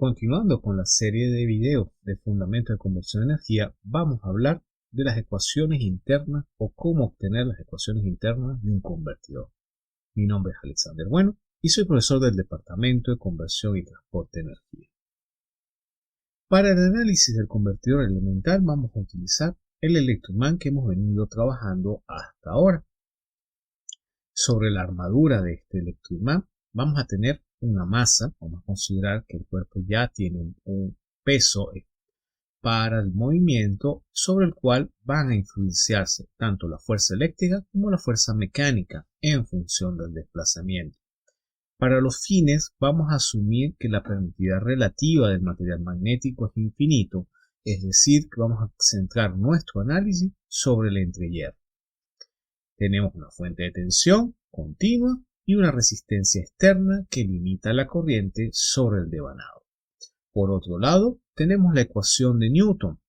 Continuando con la serie de videos de fundamentos de conversión de energía, vamos a hablar de las ecuaciones internas o cómo obtener las ecuaciones internas de un convertidor. Mi nombre es Alexander Bueno y soy profesor del Departamento de Conversión y Transporte de Energía. Para el análisis del convertidor elemental vamos a utilizar el electroimán que hemos venido trabajando hasta ahora. Sobre la armadura de este electroimán vamos a tener una masa, vamos a considerar que el cuerpo ya tiene un peso para el movimiento sobre el cual van a influenciarse tanto la fuerza eléctrica como la fuerza mecánica en función del desplazamiento. Para los fines vamos a asumir que la permitividad relativa del material magnético es infinito, es decir, que vamos a centrar nuestro análisis sobre el entrehierro. Tenemos una fuente de tensión continua y una resistencia externa que limita la corriente sobre el devanado. Por otro lado, tenemos la ecuación de Newton,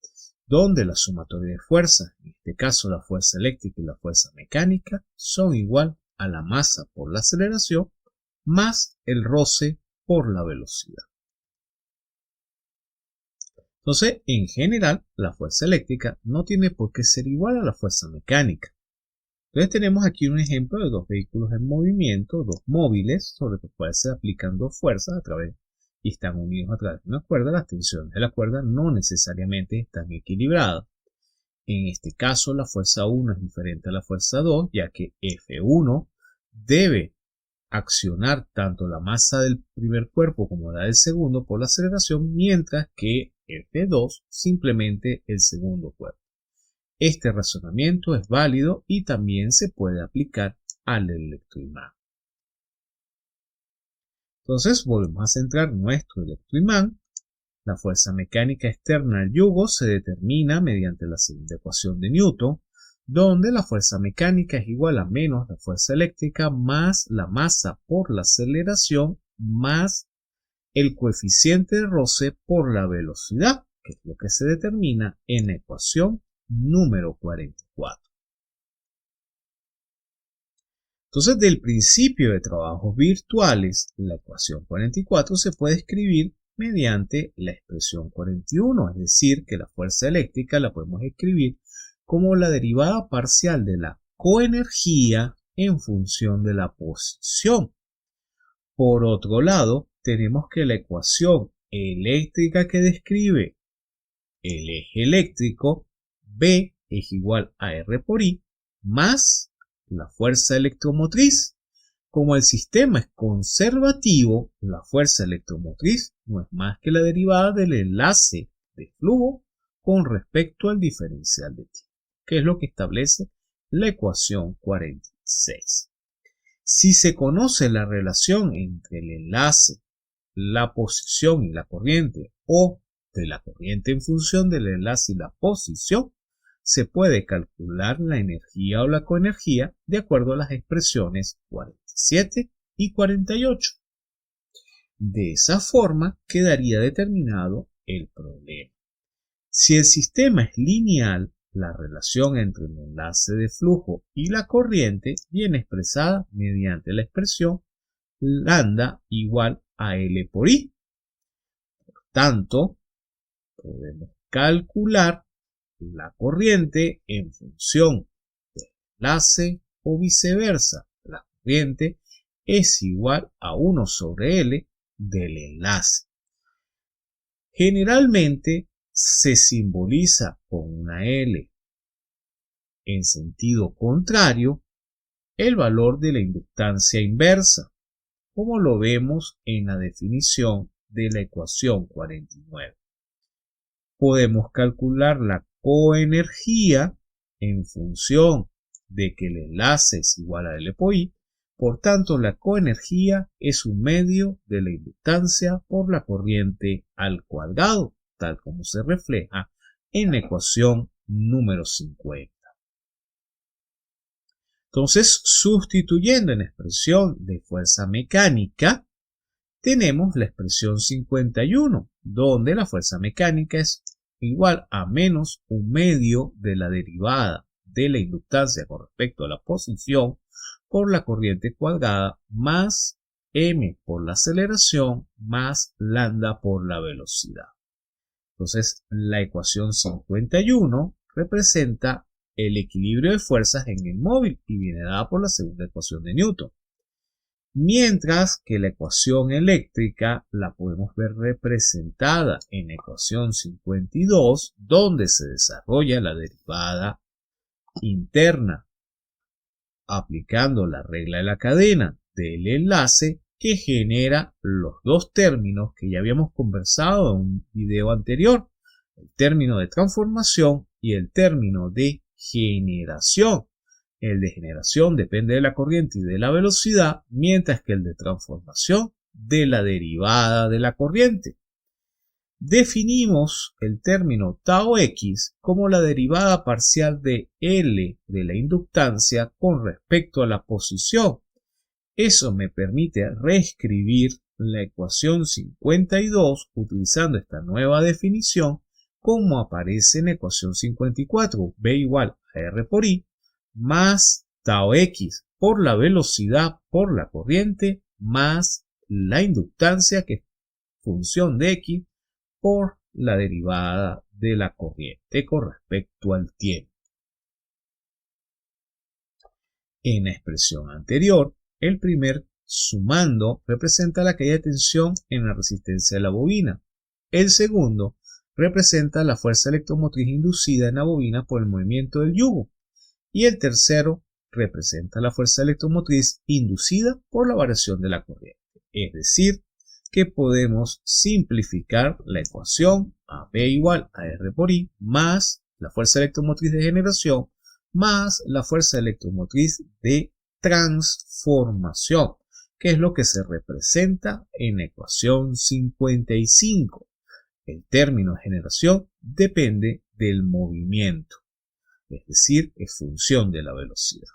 donde la sumatoria de fuerzas, en este caso la fuerza eléctrica y la fuerza mecánica, son igual a la masa por la aceleración más el roce por la velocidad. Entonces, en general, la fuerza eléctrica no tiene por qué ser igual a la fuerza mecánica. Entonces tenemos aquí un ejemplo de dos vehículos en movimiento, dos móviles, sobre los cuales se aplican dos fuerzas y están unidos a través de una cuerda. Las tensiones de la cuerda no necesariamente están equilibradas. En este caso, la fuerza 1 es diferente a la fuerza 2, ya que F1 debe accionar tanto la masa del primer cuerpo como la del segundo por la aceleración, mientras que F2 simplemente el segundo cuerpo. Este razonamiento es válido y también se puede aplicar al electroimán. Entonces volvemos a centrar nuestro electroimán. La fuerza mecánica externa al yugo se determina mediante la segunda ecuación de Newton, donde la fuerza mecánica es igual a menos la fuerza eléctrica más la masa por la aceleración más el coeficiente de roce por la velocidad, que es lo que se determina en la ecuación número 44. Entonces, del principio de trabajos virtuales, la ecuación 44 se puede escribir mediante la expresión 41, es decir, que la fuerza eléctrica la podemos escribir como la derivada parcial de la coenergía en función de la posición. Por otro lado, tenemos que la ecuación eléctrica que describe el eje eléctrico B es igual a R por I más la fuerza electromotriz. Como el sistema es conservativo, la fuerza electromotriz no es más que la derivada del enlace de flujo con respecto al diferencial de tiempo, que es lo que establece la ecuación 46. Si se conoce la relación entre el enlace, la posición y la corriente, o de la corriente en función del enlace y la posición, se puede calcular la energía o la coenergía de acuerdo a las expresiones 47 y 48. De esa forma quedaría determinado el problema. Si el sistema es lineal, la relación entre el enlace de flujo y la corriente viene expresada mediante la expresión lambda igual a L por I. Por tanto, podemos calcular la corriente en función del enlace o viceversa. La corriente es igual a 1 sobre L del enlace. Generalmente se simboliza con una L en sentido contrario el valor de la inductancia inversa, como lo vemos en la definición de la ecuación 49. Podemos calcular la coenergía en función de que el enlace es igual a L por I, por tanto la coenergía es un medio de la inductancia por la corriente al cuadrado, tal como se refleja en la ecuación número 50. Entonces, sustituyendo en la expresión de fuerza mecánica, tenemos la expresión 51, donde la fuerza mecánica es igual a menos un medio de la derivada de la inductancia con respecto a la posición por la corriente cuadrada más m por la aceleración más lambda por la velocidad. Entonces, la ecuación 51 representa el equilibrio de fuerzas en el móvil y viene dada por la segunda ecuación de Newton. Mientras que la ecuación eléctrica la podemos ver representada en la ecuación 52, donde se desarrolla la derivada interna, aplicando la regla de la cadena del enlace que genera los dos términos que ya habíamos conversado en un video anterior, el término de transformación y el término de generación. El de generación depende de la corriente y de la velocidad, mientras que el de transformación de la derivada de la corriente. Definimos el término tau x como la derivada parcial de L de la inductancia con respecto a la posición. Eso me permite reescribir la ecuación 52 utilizando esta nueva definición como aparece en la ecuación 54, B igual a R por I, más tau x por la velocidad por la corriente más la inductancia que es función de x por la derivada de la corriente con respecto al tiempo. En la expresión anterior, el primer sumando representa la caída de tensión en la resistencia de la bobina. El segundo representa la fuerza electromotriz inducida en la bobina por el movimiento del yugo. Y el tercero representa la fuerza electromotriz inducida por la variación de la corriente. Es decir, que podemos simplificar la ecuación a B igual a R por I más la fuerza electromotriz de generación más la fuerza electromotriz de transformación, que es lo que se representa en la ecuación 55. El término generación depende del movimiento, es decir, es función de la velocidad.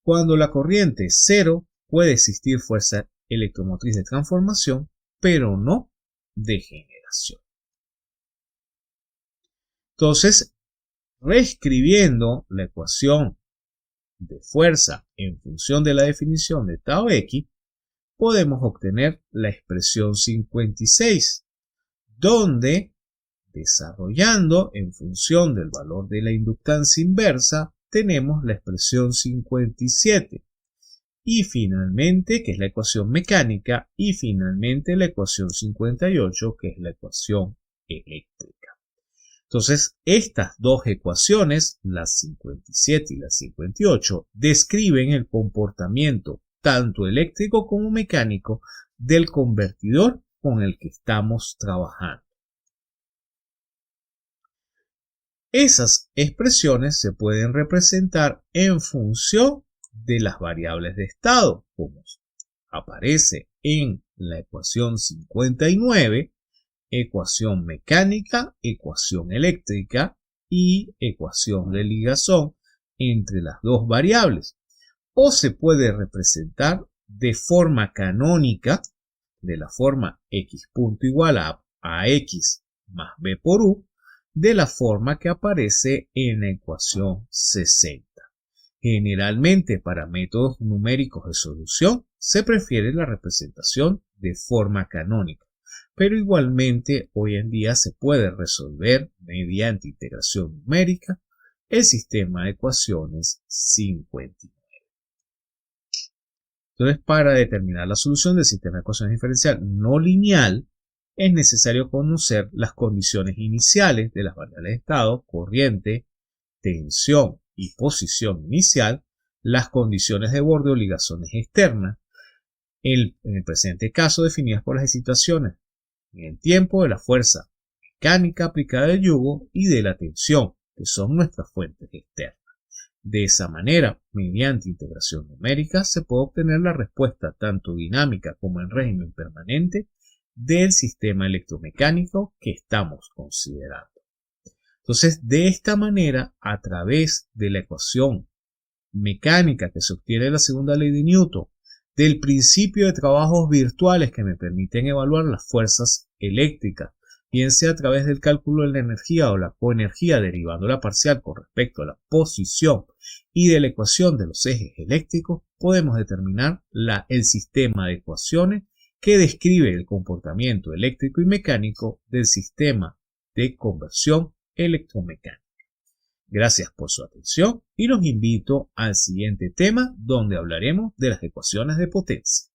Cuando la corriente es cero, puede existir fuerza electromotriz de transformación, pero no de generación. Entonces, reescribiendo la ecuación de fuerza en función de la definición de tau x, podemos obtener la expresión 56, donde, desarrollando en función del valor de la inductancia inversa, tenemos la expresión 57. Y finalmente, que es la ecuación mecánica, y finalmente la ecuación 58, que es la ecuación eléctrica. Entonces, estas dos ecuaciones, las 57 y la 58, describen el comportamiento tanto eléctrico como mecánico del convertidor con el que estamos trabajando. Esas expresiones se pueden representar en función de las variables de estado, como aparece en la ecuación 59, ecuación mecánica, ecuación eléctrica y ecuación de ligazón entre las dos variables. O se puede representar de forma canónica, de la forma x punto igual a x más b por u, de la forma que aparece en la ecuación 60. Generalmente para métodos numéricos de solución se prefiere la representación de forma canónica, pero igualmente hoy en día se puede resolver mediante integración numérica el sistema de ecuaciones 59. Entonces, para determinar la solución del sistema de ecuaciones diferencial no lineal, es necesario conocer las condiciones iniciales de las variables de estado, corriente, tensión y posición inicial, las condiciones de borde o ligazones externas, en el presente caso definidas por las excitaciones en el tiempo de la fuerza mecánica aplicada al yugo y de la tensión, que son nuestras fuentes externas. De esa manera, mediante integración numérica, se puede obtener la respuesta tanto dinámica como en régimen permanente del sistema electromecánico que estamos considerando. Entonces, de esta manera, a través de la ecuación mecánica que se obtiene de la segunda ley de Newton, del principio de trabajos virtuales que me permiten evaluar las fuerzas eléctricas bien sea a través del cálculo de la energía o la coenergía derivando la parcial con respecto a la posición y de la ecuación de los ejes eléctricos, podemos determinar el sistema de ecuaciones que describe el comportamiento eléctrico y mecánico del sistema de conversión electromecánica. Gracias por su atención y los invito al siguiente tema donde hablaremos de las ecuaciones de potencia.